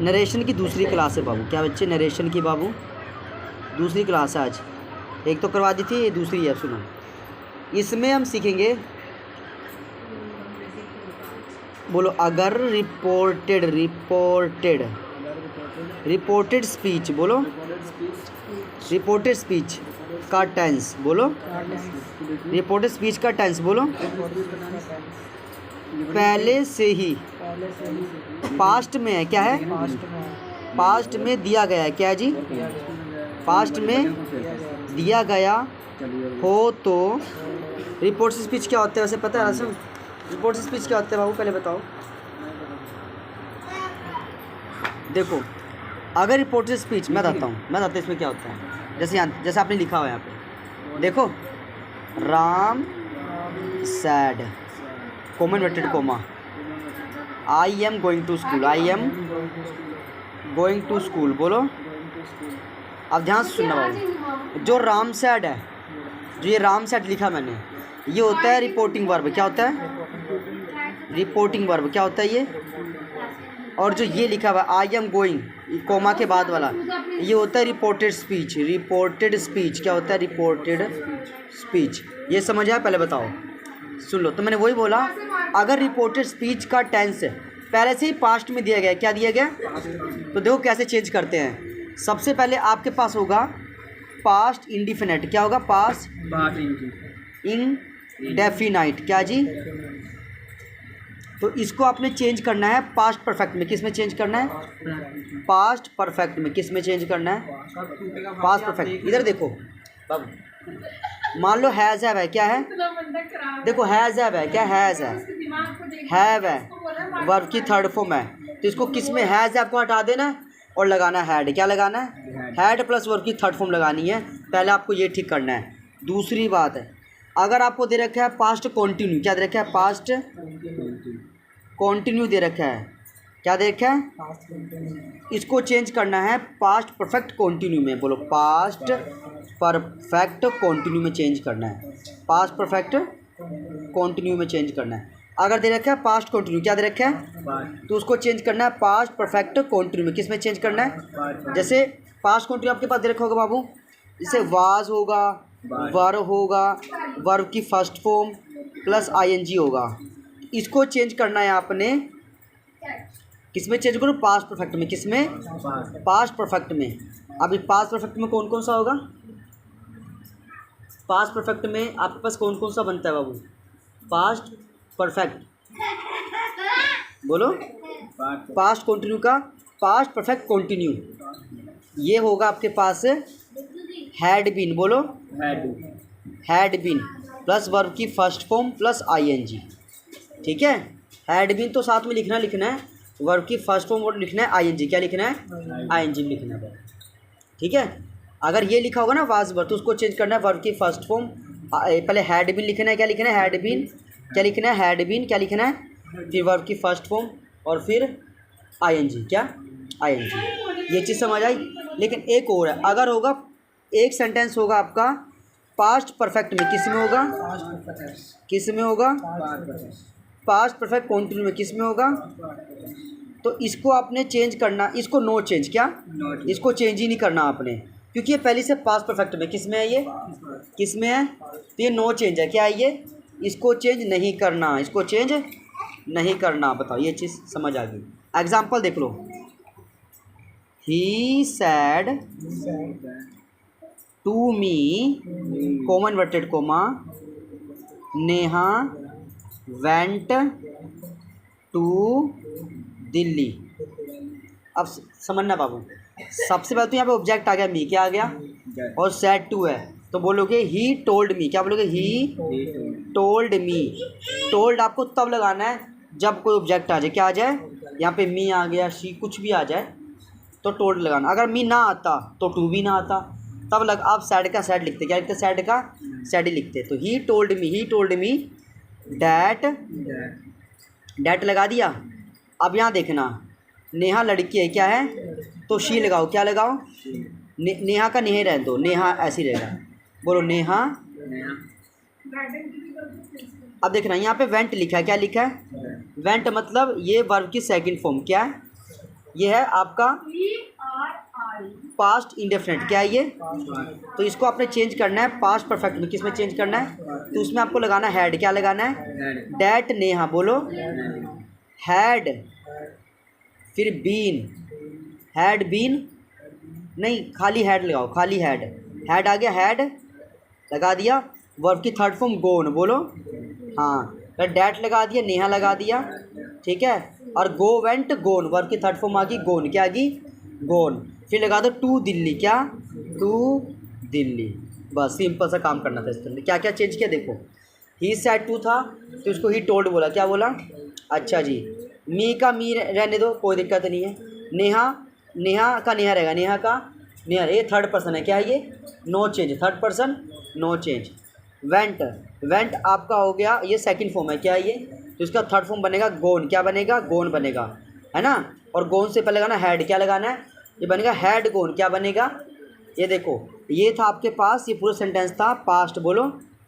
Narration की दूसरी class है बाबू। क्या बच्चे, नरेशन की बाबू दूसरी क्लास है आज। एक तो करवा दी थी, ये दूसरी है। सुनो, इसमें हम सीखेंगे, बोलो, अगर रिपोर्टेड स्पीच, बोलो, रिपोर्टेड स्पीच का टेंस, बोलो, रिपोर्टेड स्पीच का टेंस, बोलो, पहले से ही पास्ट में है। क्या है? पास्ट में दिया गया है। क्या है जी? पास्ट में दिया गया हो तो रिपोर्ट स्पीच क्या होता है वैसे पता है? आसम, रिपोर्ट स्पीच क्या होता है बाबू, पहले बताओ। देखो, अगर रिपोर्ट स्पीच मैं बताता हूँ इसमें क्या होता है। जैसे आपने लिखा हुआ है यहाँ पे, देखो, Ram said, common inverted comma, I am going to school, I am going to school, बोलो। अब ध्यान से सुनना बाबू, जो राम सैड है, जो ये राम सैड लिखा मैंने, ये होता है रिपोर्टिंग वर्ब। क्या होता है? Reporting verb. क्या होता है ये? और जो ये लिखा हुआ आई एम गोइंग, कोमा के बाद वाला, ये होता है रिपोर्टेड स्पीच। रिपोर्टेड स्पीच क्या होता है? Reported speech. ये समझ आया? पहले बताओ, सुन लो। तो मैंने वही बोला, अगर रिपोर्टेड स्पीच का टेंस पहले से ही पास्ट में दिया गया, क्या दिया गया? तो देखो कैसे चेंज करते हैं। सबसे पहले आपके पास होगा पास्ट इंडिफिनिट। क्या होगा? Past indefinite. क्या जी? तो इसको आपने चेंज करना है पास्ट परफेक्ट में। किस में चेंज करना है? पास्ट परफेक्ट में। किस में चेंज करना है? Past perfect. इधर देखो बाबू, मान लो हैज़ हैव है। क्या है? देखो, हैज़ हैव है। क्या हैज़ है? हैव है, वर्ब की थर्ड फॉर्म है। तो इसको किस में, हैज़ हैव को हटा देना है और लगाना है हैड। क्या लगाना है? हैड प्लस वर्ब की थर्ड फॉर्म लगानी है। पहले आपको ये ठीक करना है। दूसरी बात है, अगर आपको दे रखा है पास्ट कॉन्टिन्यू, क्या दे रखा है? पास्ट कॉन्टिन्यू दे रखा है। क्या दे रखा है? इसको चेंज करना है पास्ट परफेक्ट कॉन्टिन्यू में। बोलो, पास्ट परफेक्ट कॉन्टिन्यू में चेंज करना है। पास्ट परफेक्ट कॉन्टिन्यू में चेंज करना है। अगर दे रखा है पास्ट कॉन्टिन्यू, क्या दे रखा है? तो उसको चेंज करना है पास्ट परफेक्ट कॉन्टिन्यू में। किस में चेंज करना है? जैसे पास्ट कॉन्टिन्यू आपके पास दे रखा होगा बाबू, जैसे वाज होगा, वर होगा, वर्ब की फर्स्ट फॉर्म प्लस आईएनजी होगा। इसको चेंज करना है आपने, किस में चेंज करो? पास्ट परफेक्ट में। किस में? पास्ट परफेक्ट में। अब इस पास्ट परफेक्ट में कौन कौन सा होगा? पास्ट परफेक्ट में आपके पास कौन कौन सा बनता है बाबू? पास्ट परफेक्ट, बोलो, पास्ट कॉन्टिन्यू का पास्ट परफेक्ट कॉन्टिन्यू ये होगा आपके पास हैड बीन। बोलो, हैड बीन प्लस वर्ब की फर्स्ट फॉर्म प्लस आईएनजी। ठीक है? हैड बीन तो साथ में लिखना है, वर्ब की फर्स्ट फॉर्म और लिखना है आईएनजी। क्या लिखना है? आईएनजी लिखना है। ठीक है? अगर ये लिखा होगा ना वाज वर, तो उसको चेंज करना है वर्ब की फर्स्ट फॉर्म, पहले हैड बीन लिखना है। क्या लिखना है? Had been. क्या लिखना है? Had been. क्या लिखना है? फिर वर्ब की फर्स्ट फॉर्म और फिर आईएनजी। क्या? आईएनजी। ये चीज़ समझ आई? लेकिन एक और है, अगर होगा एक सेंटेंस होगा आपका पास्ट परफेक्ट में। किस में होगा? किस में होगा? पास्ट परफेक्ट कॉन्टिन्यू में। किस में होगा? तो इसको आपने चेंज करना, इसको नो चेंज। क्या? इसको चेंज ही नहीं करना आपने, क्योंकि ये पहले से पास्ट परफेक्ट में। किस में है ये? किस में है? तो ये नो चेंज है। क्या है ये? इसको चेंज नहीं करना, इसको चेंज नहीं करना। बताओ, ये चीज़ समझ आ गई? एग्जाम्पल देख लो, he said to me, comma inverted comma, Neha went to Delhi. अब समझना बाबू, सबसे पहले तो यहाँ पे ऑब्जेक्ट आ गया मी। क्या आ गया? और सैड टू है, तो बोलोगे ही टोल्ड मी। क्या बोलोगे? He told me. टोल्ड आपको तब लगाना है जब कोई ऑब्जेक्ट आ जाए। क्या आ जाए? यहाँ पे मी आ गया, शी, कुछ भी आ जाए तो टोल्ड लगाना। अगर मी ना आता तो टू भी ना आता, तब लग आप सैड का सैड लिखते। क्या लिखते? सैड का सैड ही लिखते। तो he told me that, that लगा दिया। अब यहाँ देखना, नेहा लड़की है। क्या है? तो शी लगाओ। क्या लगाओ? नेहा का नेहा रहने दो, नेहा ऐसे ही रहेगा। बोलो, नेहा। अब देखना, यहाँ पे वेंट लिखा है। क्या लिखा है? वेंट मतलब ये वर्ब की सेकंड फॉर्म। क्या है? ये है आपका पास्ट इंडेफिनिट। क्या है ये? तो इसको आपने चेंज करना है पास्ट परफेक्ट में। किस में चेंज करना है? तो उसमें आपको लगाना है हैड। क्या लगाना है? डैट नेहा, बोलो हैड, फिर बीन, हैड बीन नहीं, खाली हैड लगाओ, खाली हैड, हैड आ गया, हैड लगा दिया, वर्ब की थर्ड फॉर्म गोन, बोलो हाँ, फिर डैट लगा दिया, नेहा लगा दिया, ठीक है, और गो वेंट गोन, वर्ब की थर्ड फॉर्म आ गई गोन, क्या आ गई? गोन। फिर लगा दो टू दिल्ली, क्या? टू दिल्ली। बस सिंपल सा काम करना था इसके अंदर। क्या क्या चेंज किया देखो, ही सेड टू था तो उसको ही टोल्ड बोला, क्या बोला? अच्छा जी, मी का मी रहने दो, कोई दिक्कत नहीं है। नेहा, नेहा का नेहा रहेगा, नेहा का नेहा, ये थर्ड पर्सन है, क्या है ये? No change, third person no change. Went, went आपका हो गया, ये सेकंड फॉर्म है, क्या है ये? तो इसका थर्ड फॉर्म बनेगा गोन, क्या बनेगा? गोन बनेगा, है ना। और गोन से पहले लगाना हैड, क्या लगाना है? ये बनेगा हैड गोन, क्या बनेगा? ये देखो, ये था आपके पास, ये पूरा सेंटेंस था पास्ट, बोलो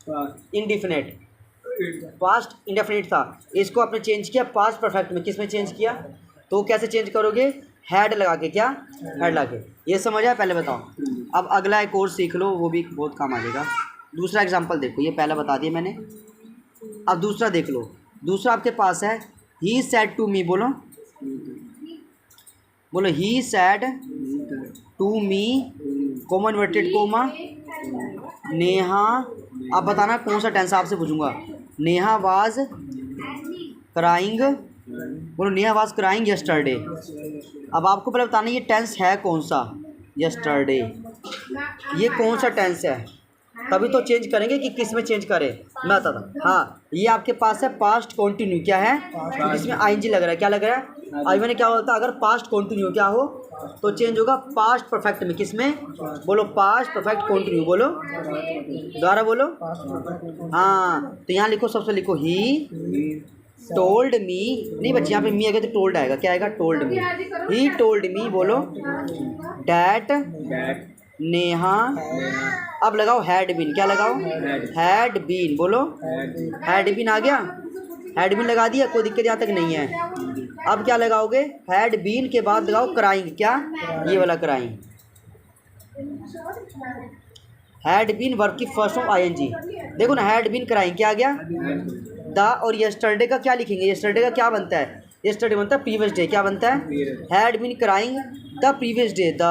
इंडिफिनिट, पास्ट इंडेफिनिट था, इसको आपने चेंज किया पास्ट परफेक्ट में। किस में चेंज किया? तो कैसे चेंज करोगे? हैड लगा के, क्या? हैड लगा के। ये समझ आया? पहले बताओ। अब अगला एक और सीख लो, वो भी बहुत काम आ जाएगा। दूसरा एग्जांपल देखो, ये पहला बता दिया मैंने, अब दूसरा देख लो। दूसरा आपके पास है ही सैड टू मी, बोलो बोलो he said to me, comma inverted comma, Neha, आप बताना कौन सा टेंस आपसे पूछूंगा। नेहा वाज क्राइंग, बोलो नेहा वाज क्राइंग यस्टरडे। अब आपको पहले बताना ये टेंस है कौन सा, यस्टरडे, ये कौन सा टेंस है, तभी तो चेंज करेंगे कि किस में चेंज करें, मैं बताता हूँ। हाँ, ये आपके पास है पास्ट कंटिन्यू, क्या है? इसमें आईएनजी लग रहा है, क्या लग रहा है? आई मैंने क्या होता है, अगर पास्ट कंटिन्यू क्या हो तो चेंज होगा पास्ट परफेक्ट में। किस में? बोलो पास्ट परफेक्ट कंटिन्यू, बोलो दोबारा बोलो। हाँ, तो यहाँ लिखो, सबसे लिखो ही टोल्ड मी, नहीं बच्चे, यहाँ पे मी आएगा तो टोल्ड आएगा, क्या आएगा? Told me, he told me, बोलो डैट नेहा। अब लगाओ हैड बीन, क्या लगाओ? हैड बीन, बोलो हैड बीन आ गया, हैड बीन लगा दिया, कोई दिक्कत यहाँ तक नहीं है। अब क्या लगाओगे? हैड बीन के बाद लगाओ क्राइंग, क्या? ये वाला क्राइंग, हैड बीन वर्ब की फर्स्ट फॉर्म आईएनजी। देखो ना, हैड बीन क्राइंग, क्या आ गया? द, और यस्टरडे का क्या लिखेंगे? यस्टरडे का क्या बनता है? यस्टरडे बनता है प्रीवियस डे, क्या बनता है? Had been crying the previous day, the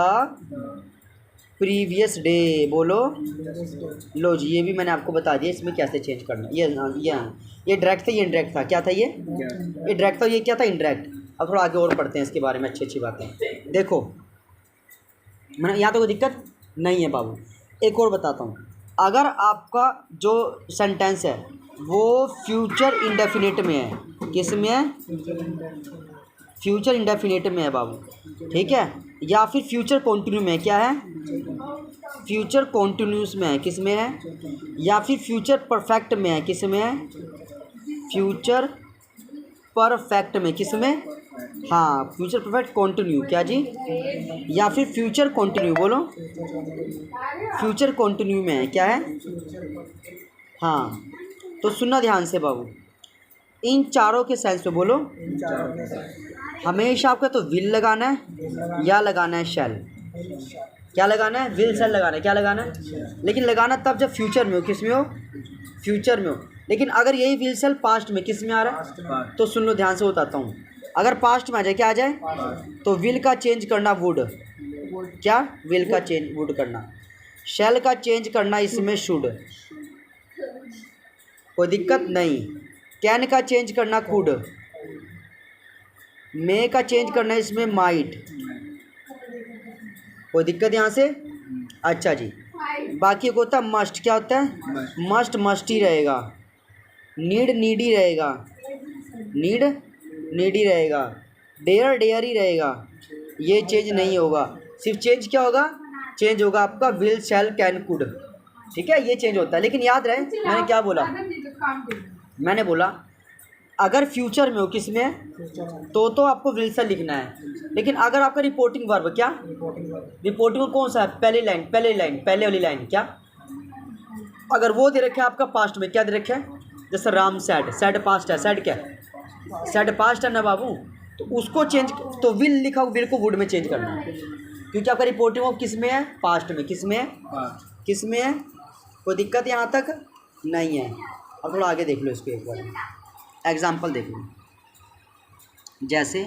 previous day, बोलो लो जी, ये भी मैंने आपको बता दिया इसमें कैसे चेंज करना। ये डायरेक्ट था, ये इनडायरेक्ट था, क्या था ये? ये डायरेक्ट था, ये क्या था? इनडायरेक्ट। अब थोड़ा आगे और पढ़ते हैं इसके बारे में, अच्छी अच्छी बातें देखो। मैंने यहाँ तो कोई दिक्कत नहीं है बाबू। एक और बताता हूँ, अगर आपका जो सेंटेंस है वो फ्यूचर इंडेफिनिट में है, किस में है? फ्यूचर इंडेफिनिट में है बाबू, ठीक है, या फिर फ्यूचर कॉन्टिन्यू में, क्या है? फ्यूचर कॉन्टिन्यूस में है, किस में है? या फिर फ्यूचर परफेक्ट में है, किस में है? फ्यूचर परफेक्ट में, किस में? हाँ, फ्यूचर परफेक्ट कॉन्टिन्यू, क्या जी? या फिर फ्यूचर कॉन्टिन्यू, बोलो फ्यूचर कॉन्टिन्यू में है, क्या है? हाँ, तो सुनना ध्यान से बाबू, इन चारों के सेंस में बोलो। हमेशा आपका तो विल लगाना है या लगाना है शैल, क्या लगाना है? विल शैल लगाना है, क्या लगाना है? लेकिन लगाना तब जब फ्यूचर में हो, किस में हो? फ्यूचर में हो। लेकिन अगर यही विल शैल पास्ट में, किस में आ रहा है? तो सुन लो ध्यान से, बताता हूँ। अगर पास्ट में आ जाए, क्या आ जाए? तो विल का चेंज करना वुड, क्या? विल का चेंज वुड करना, शैल का चेंज करना इसमें शुड, कोई दिक्कत नहीं। कैन का चेंज करना कुड, मे का चेंज करना इसमें माइट, कोई दिक्कत यहाँ से? अच्छा जी, बाकी को होता है मस्ट, क्या होता है? मस्ट मस्ट ही रहेगा, नीड नीडी रहेगा, नीड नीडी रहेगा, डेयर डेयर ही रहेगा, ये चेंज नहीं होगा। सिर्फ चेंज क्या होगा? चेंज होगा आपका विल शैल कैन कुड, ठीक है, ये चेंज होता है। लेकिन याद रहे मैंने क्या बोला, मैंने बोला अगर फ्यूचर में हो, किस में? तो आपको विल शैल लिखना है। लेकिन अगर आपका रिपोर्टिंग वर्ब, क्या रिपोर्टिंग कौन सा है? पहली लाइन, पहले वाली लाइन, क्या? अगर वो दे रखे है आपका पास्ट में, क्या दे रखे है? जैसे राम सैड, सैड पास्ट है, सैड क्या है? सैड पास्ट है ना बाबू, तो उसको चेंज, तो विल लिखा विल को वुड में चेंज करना है, क्योंकि आपका रिपोर्टिंग वर्ब किस में है, पास्ट में। किस में है, किस में है, कोई दिक्कत यहाँ तक नहीं है। अब थोड़ा आगे देख लो इसको एक बार, एग्जाम्पल देख लो। जैसे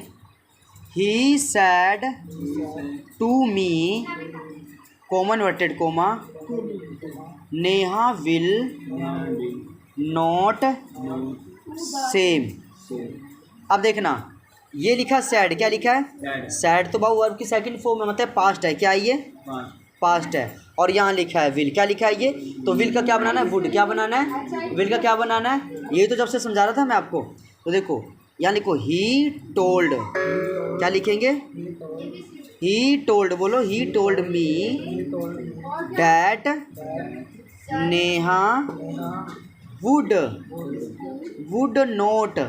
he said to me comma inverted comma Neha will not same. अब देखना ये लिखा सैड, क्या लिखा है सैड, तो भाव वर्ब की सेकंड फॉर्म में मतलब पास्ट है, क्या ये पास्ट है। और यहाँ लिखा है विल, क्या लिखा है ये, तो विल का क्या बनाना है, वुड। क्या बनाना है, विल का क्या बनाना है, ये तो जब से समझा रहा था मैं आपको। तो देखो यहाँ लिखो ही टोल्ड, क्या लिखेंगे, ही टोल्ड, बोलो he told me that Neha would not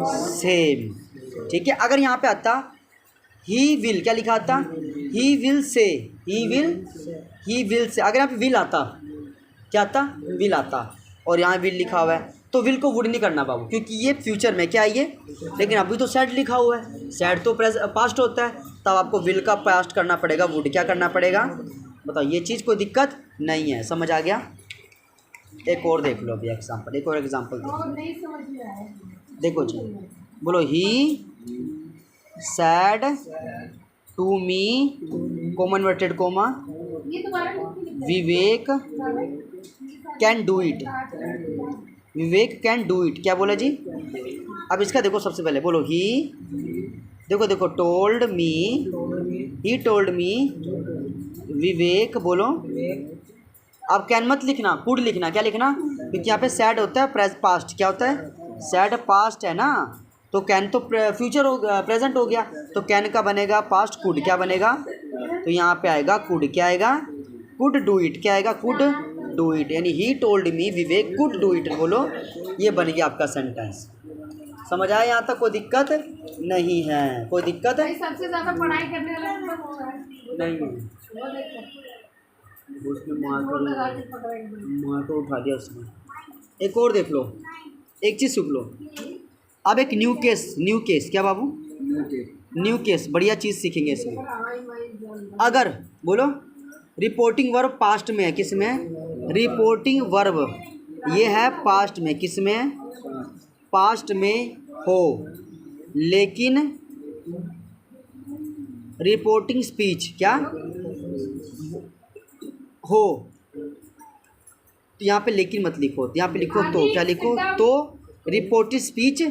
same. ठीक है, अगर यहाँ पे आता ही विल, क्या लिखा आता, he will say, he will say, अगर यहाँ पे विल आता, क्या आता, विल आता, और यहाँ विल लिखा हुआ है, तो विल को वुड नहीं करना बाबू, क्योंकि ये फ्यूचर में क्या है ये, लेकिन अभी तो सैड लिखा हुआ है, सैड तो पास्ट होता है, तब आपको विल का पास्ट करना पड़ेगा, वुड क्या करना पड़ेगा, बताओ। ये चीज़ कोई दिक्कत नहीं है, समझ आ गया। एक और देख लो अभी एग्जाम्पल, एक और एग्जाम्पल देखो जी, बोलो he said to me comma inverted comma Vivek can do it, Vivek can do it, क्या बोला जी। अब इसका देखो सबसे पहले बोलो ही, देखो told me, he told me विवेक, बोलो। अब कैन मत लिखना, कुड लिखना, क्या लिखना, क्योंकि यहाँ पे सैड होता है पास्ट, क्या होता है सैड पास्ट है ना, तो कैन तो फ्यूचर हो, प्रेजेंट हो गया, तो कैन का बनेगा पास्ट, कुड क्या बनेगा, तो यहाँ पे आएगा कुड, क्या आएगा कुड डू इट, क्या आएगा कुड डू इट, यानी he told me Vivek could do it, बोलो। ये बन गया आपका सेंटेंस, समझ आया यहाँ तक, कोई दिक्कत नहीं है, कोई दिक्कत है सबसे ज्यादा पढ़ाई करने वाला नहीं है, उसने मार उठा दिया उसने। एक और देख लो, एक चीज़ सीख लो। अब एक न्यू केस, क्या बाबू, न्यू केस, बढ़िया चीज़ सीखेंगे इसमें। अगर बोलो रिपोर्टिंग वर्ब पास्ट में है, किस में, रिपोर्टिंग वर्ब ये है पास्ट में, किस में, पास्ट में हो, लेकिन रिपोर्टिंग स्पीच क्या हो, तो यहाँ पे लेकिन मत लिखो, यहाँ पे लिखो तो, क्या लिखो, तो रिपोर्टेड स्पीच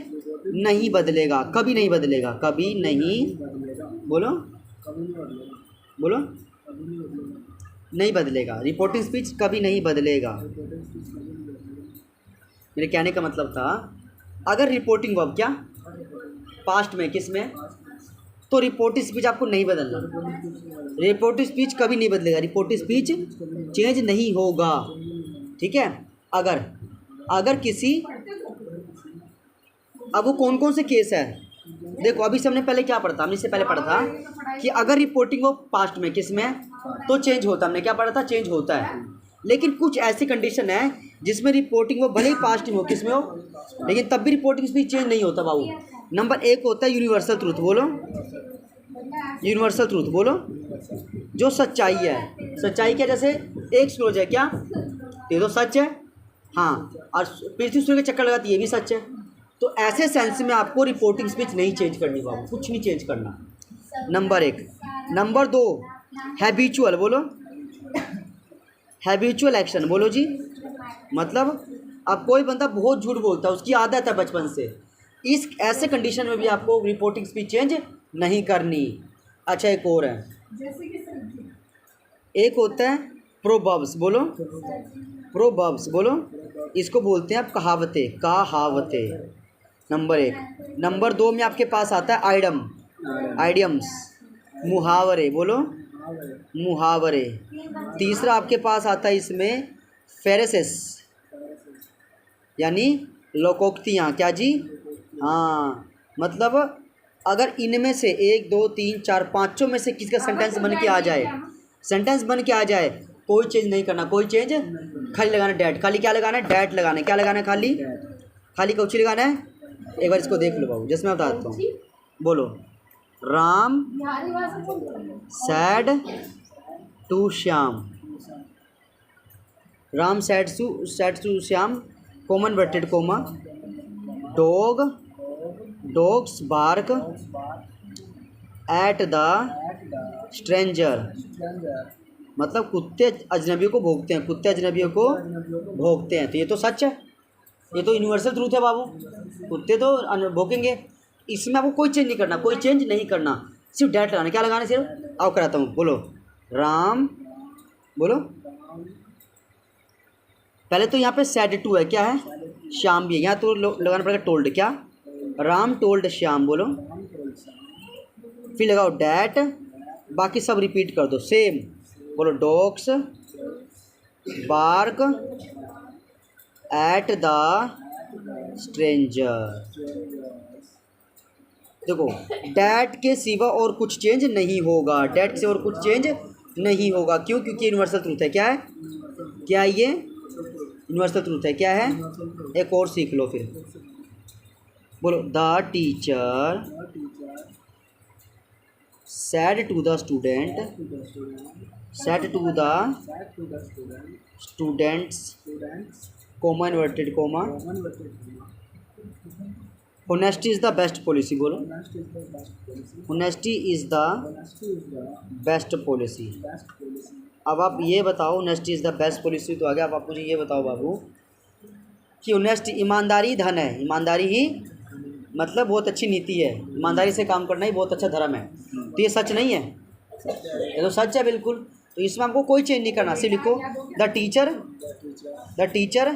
नहीं बदलेगा, कभी नहीं बदलेगा, कभी नहीं, बोलो नहीं बदलेगा, रिपोर्टिंग स्पीच कभी नहीं बदलेगा। मेरे कहने का मतलब था, अगर रिपोर्टिंग वर्ब क्या पास्ट में, किस में, तो रिपोर्टिंग स्पीच आपको नहीं बदलना, रिपोर्टिंग स्पीच कभी नहीं बदलेगा, रिपोर्टिंग स्पीच चेंज नहीं होगा। ठीक है, अगर किसी, अब वो कौन कौन से केस है देखो, अभी से हमने पहले क्या पढ़ा था, हमने इससे पहले पढ़ा था कि अगर रिपोर्टिंग वो पास्ट में, किस में, तो चेंज होता, हमने क्या पढ़ा था, चेंज होता है। लेकिन कुछ ऐसी कंडीशन है जिसमें रिपोर्टिंग वो भले ही पास्ट में हो, किस में हो, लेकिन तब भी रिपोर्टिंग स्पीच चेंज नहीं होता बाबू। नंबर एक होता है यूनिवर्सल ट्रूथ, बोलो यूनिवर्सल ट्रूथ, बोलो जो सच्चाई है, सच्चाई क्या, जैसे एक सूरज है, क्या ये तो सच है, हाँ, और पृथ्वी सूर्य के चक्कर लगाती है, ये भी सच है। तो ऐसे सेंस में आपको रिपोर्टिंग स्पीच नहीं चेंज करनी बाबू, कुछ नहीं चेंज करना, नंबर एक। नंबर दो हैबिचुअल, बोलो हैबिचुअल एक्शन, बोलो जी, मतलब अब कोई बंदा बहुत झूठ बोलता है, उसकी आदत है बचपन से, इस ऐसे कंडीशन में भी आपको रिपोर्टिंग स्पीच चेंज नहीं करनी। अच्छा, एक और है, एक होता है प्रोवर्ब्स, बोलो प्रोवर्ब्स, बोलो, इसको बोलते हैं आप कहावतें, नंबर एक। नंबर दो में आपके पास आता है आइडियम्स, मुहावरे, बोलो मुहावरे। तीसरा आपके पास आता है इसमें फेरेसेस, यानी लोकोक्तियाँ, क्या जी, हाँ, मतलब अगर इनमें से 1 2 3 4 पाँचों में से किसी का सेंटेंस बन के आ जाए, कोई चेंज नहीं करना, कोई चेंज, खाली लगाना डैट, खाली क्या लगाना है, डैट लगाना है, क्या लगाना है, खाली कौची लगाना है। एक बार इसको देख लो बाबू, जैसे मैं बताता हूँ, बोलो। Ram said to Shyam, Ram said to Shyam, comma inverted comma, dog dogs bark at the stranger, मतलब कुत्ते अजनबियों को भौंकते हैं, कुत्ते अजनबियों को भौंकते हैं। तो ये तो सच है, ये तो यूनिवर्सल ट्रूथ है बाबू, कुत्ते तो भौंकेंगे। इसमें आपको कोई चेंज नहीं करना, कोई चेंज नहीं करना, सिर्फ डैट लगाना। क्या लगाना सिर्फ? आओ कराता हूँ, बोलो। राम, बोलो। पहले तो यहाँ पे सैड टू है, क्या है? श्याम भी है, यहाँ तो लगाना पड़ेगा टोल्ड। क्या? राम टोल्ड श्याम, बोलो। फिर लगाओ डैट, बाकी सब रिपीट कर दो सेम, बोलो। Dogs bark at the stranger. देखो, डैट के सिवा और कुछ चेंज नहीं होगा, डैट से और कुछ चेंज नहीं होगा। क्यों? क्योंकि यूनिवर्सल ट्रूथ है। क्या है? क्या ये यूनिवर्सल ट्रूथ है? क्या है? एक और सीख लो फिर, बोलो। The teacher said to the student, said to the students, comma inverted comma, honesty is the best policy, बोलो। honesty is the best policy। अब आप ये बताओ, honesty is the best policy तो आ गया। अब आप मुझे ये बताओ बाबू कि honesty, ईमानदारी धन है, ईमानदारी ही मतलब बहुत अच्छी नीति है, ईमानदारी से काम करना ही बहुत अच्छा धर्म है। तो ये सच नहीं है? ये तो सच है बिल्कुल। तो इसमें हमको कोई चेंज नहीं करना, सिर्फ लिखो the teacher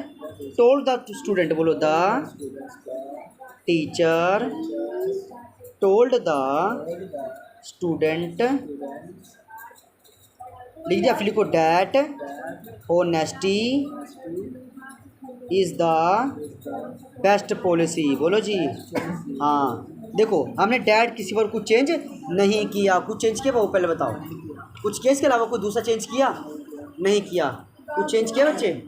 told the student, बोलो। The teacher told the student, लिख दिया। फिर लिखो that honesty is the best policy, बोलो जी। हाँ देखो, हमने डैट किसी पर कुछ चेंज नहीं किया। कुछ चेंज किया बाबू? पहले बताओ, कुछ केस के अलावा कोई दूसरा चेंज किया? नहीं किया। कुछ चेंज किया बच्चे?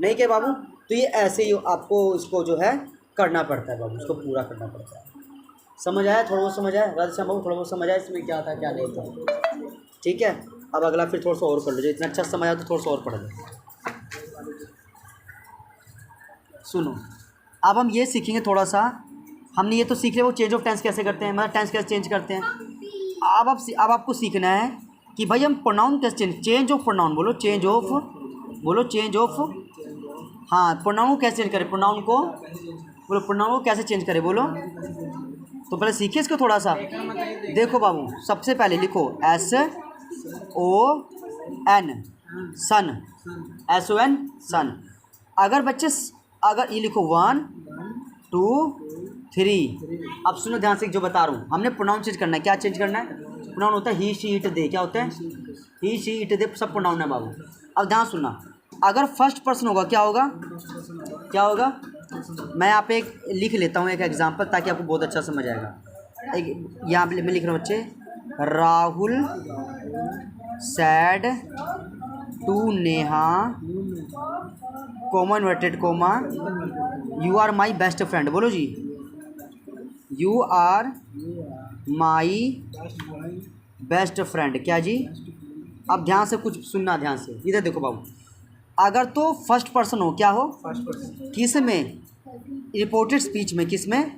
नहीं किया बाबू। तो ये ऐसे ही आपको इसको जो है करना पड़ता है बाबू, इसको पूरा करना पड़ता है। समझ आया? थोड़ा बहुत समझ आया राधेश्याम बाबू? थोड़ा बहुत समझ आया इसमें क्या था क्या नहीं था? ठीक है, अब अगला फिर थोड़ा सा और कर लो, जो इतना अच्छा समझ आया तो थोड़ा सा और पढ़ लो। सुनो, अब हम ये सीखेंगे थोड़ा सा। हमने ये तो सीख लिया वो चेंज ऑफ टेंस कैसे करते हैं, मतलब टेंस कैसे चेंज करते हैं। अब आपको सीखना है कि भाई हम प्रोनाउन कैसे चेंज ऑफ प्रोनाउन, बोलो। चेंज ऑफ, बोलो। चेंज ऑफ, हाँ, प्रोनाउन को कैसे चेंज करें? प्रोनाउन को बोलो, प्रोनाउन को कैसे चेंज करें, बोलो। तो पहले सीखिए इसको थोड़ा सा। देखो बाबू, सबसे पहले लिखो SON, सन, SON, सन। अगर बच्चे, अगर ये लिखो 1 2 3। अब सुनो ध्यान से जो बता रहा हूँ, हमने प्रोनाउन चेंज करना है। क्या चेंज करना है? प्रोनाउन होता है ही शी इट दे। क्या होता है? ही शी इट दे, सब प्रोनाउन है बाबू। अब ध्यान सुनना, अगर फर्स्ट पर्सन होगा क्या होगा? क्या होगा? मैं यहाँ पे एक लिख लेता हूँ एक एग्जांपल, ताकि आपको बहुत अच्छा समझ आएगा। एक यहाँ पे मैं लिख रहा हूँ बच्चे, Rahul said to Neha, comma inverted comma, you are my best friend, बोलो जी। You are my best friend. क्या जी? अब ध्यान से कुछ सुनना, ध्यान से इधर देखो बाबू। अगर तो फर्स्ट पर्सन हो, क्या हो? किस में? रिपोर्टेड स्पीच में। किस में?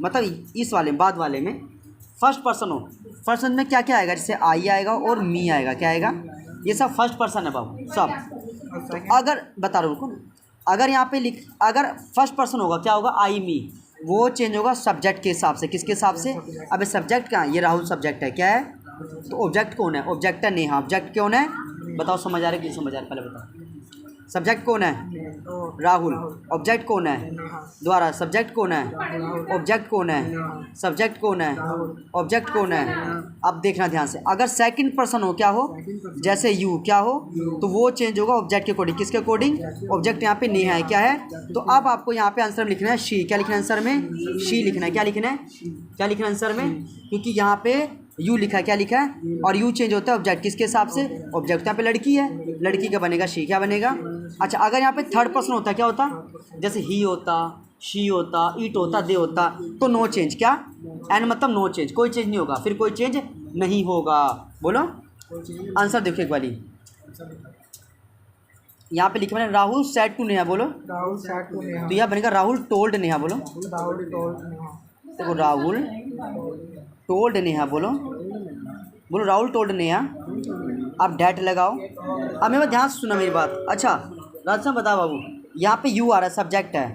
मतलब इस वाले, बाद वाले में फर्स्ट पर्सन हो। फर्स्ट पर्सन में क्या क्या आएगा? जैसे आई आएगा और मी आएगा। क्या आएगा? ये सब फर्स्ट पर्सन है बाबू, सब। तो अगर बता रहा हूँ, रुको, अगर यहाँ पे अगर फर्स्ट पर्सन होगा क्या होगा? आई मी, वो चेंज होगा सब्जेक्ट के हिसाब से। किसके हिसाब से? अबे सब्जेक्ट कहाँ? ये राहुल सब्जेक्ट है। क्या है? तो ऑब्जेक्ट कौन है? ऑब्जेक्ट है नेहा। ऑब्जेक्ट कौन है? बताओ, समझ आ रहा है कि समझ आ रहा है? पहले बताओ, सब्जेक्ट कौन है? राहुल। ऑब्जेक्ट कौन है? द्वारा। सब्जेक्ट कौन है? ऑब्जेक्ट कौन है? सब्जेक्ट कौन है? ऑब्जेक्ट कौन है? अब देखना ध्यान से, अगर सेकंड पर्सन हो क्या हो? जैसे यू, क्या हो? तो वो चेंज होगा ऑब्जेक्ट के अकॉर्डिंग। किसके अकॉर्डिंग? ऑब्जेक्ट यहाँ पे नेहा है। क्या है? तो अब आपको यहाँ पे आंसर में लिखना है शी। क्या लिखना है आंसर में? शी लिखना है। क्या लिखना है? क्या लिखना है आंसर में? क्योंकि यहाँ पे यू लिखा है। क्या लिखा है? और यू चेंज होता है ऑब्जेक्ट किसके हिसाब से? ऑब्जेक्ट यहाँ पे लड़की है, लड़की का बनेगा शी। क्या बनेगा? अच्छा, अगर यहाँ पे थर्ड पर्सन होता क्या होता? जैसे ही होता, शी होता, ईट होता, दे होता, तो नो चेंज। क्या एंड मतलब नो चेंज, कोई चेंज नहीं होगा, फिर कोई चेंज नहीं होगा। बोलो आंसर देखो एक बारी। यहाँ पे लिखा मैंने राहुल सैड टू नेहा। बोलो राहुल सैड टू नेहा। तो यह बनेगा राहुल टोल्ड नेहा। बोलो राहुल टोल्ड नेहा। देखो राहुल टोल्ड नेहा। बोलो बोलो राहुल टोल्ड नेहा। आप डैट लगाओ। अब मेरे ध्यान से सुना मेरी बात। अच्छा राजा बताओ बाबू, यहाँ पे यू आ रहा है, सब्जेक्ट है,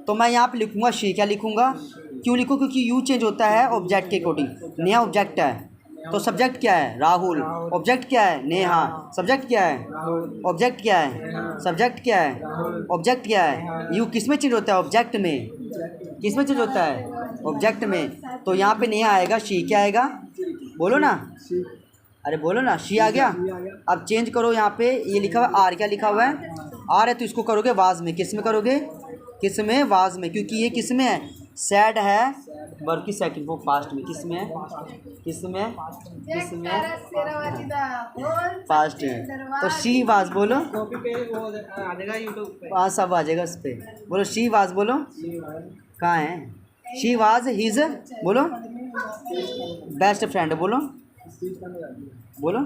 तो मैं यहाँ पे लिखूँगा शी। क्या लिखूँगा? क्यों लिखूँ? क्योंकि यू चेंज होता है ऑब्जेक्ट के अकॉर्डिंग। नेहा ऑब्जेक्ट है, तो सब्जेक्ट क्या है? राहुल। ऑब्जेक्ट क्या है? नेहा। सब्जेक्ट क्या है? ऑब्जेक्ट क्या है? सब्जेक्ट क्या है? ऑब्जेक्ट क्या है? यू किस में चेंज होता है? ऑब्जेक्ट में। किस में चेंज होता है? ऑब्जेक्ट में। तो यहाँ पे नेहा आएगा, शी क्या आएगा? बोलो ना, अरे बोलो ना, शी आ गया। अब चेंज करो, यहाँ पे ये लिखा हुआ आर। क्या लिखा हुआ है? आर है, तो इसको करोगे वाज में। किस में करोगे? किस में? वाज में, क्योंकि ये किस में है? सैड है, बल्कि सेकंड वो पास्ट में। किस में है? किस में? किस में? पास्ट में। तो शी वाज। बोलो कॉपी पे वो आ जाएगा यूट्यूब पे। हाँ सब आ जाएगा उस पर। बोलो शी वाज। बोलो कहाँ है? She was his. बोलो बेस्ट फ्रेंड। बोलो बोलो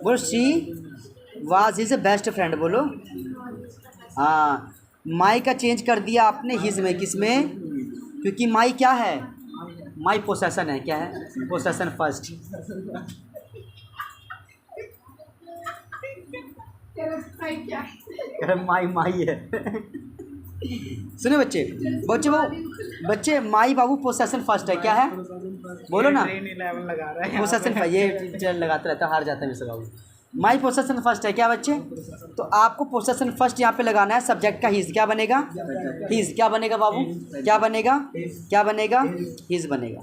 बोलो she was his best friend. बोलो हाँ। माई का चेंज कर दिया आपने हिज में। किस में? क्योंकि माई क्या है? माई पोसेसन है। क्या है? Possession first. माई माई है। सुने बच्चे, बच्चे वो बच्चे माई बाबू पोसेसन फर्स्ट है। क्या है? बोलो ना। 11 लगा रहा है पोसेसन ये लगाता रहता है, हार जाता है मेरे से बाबू। माई पोसेसन फर्स्ट है। क्या बच्चे? तो आपको पोसेसन फर्स्ट यहाँ पे लगाना है। सब्जेक्ट का हिज क्या बनेगा? हिज क्या बनेगा बाबू? क्या बनेगा? क्या बनेगा? हिज बनेगा।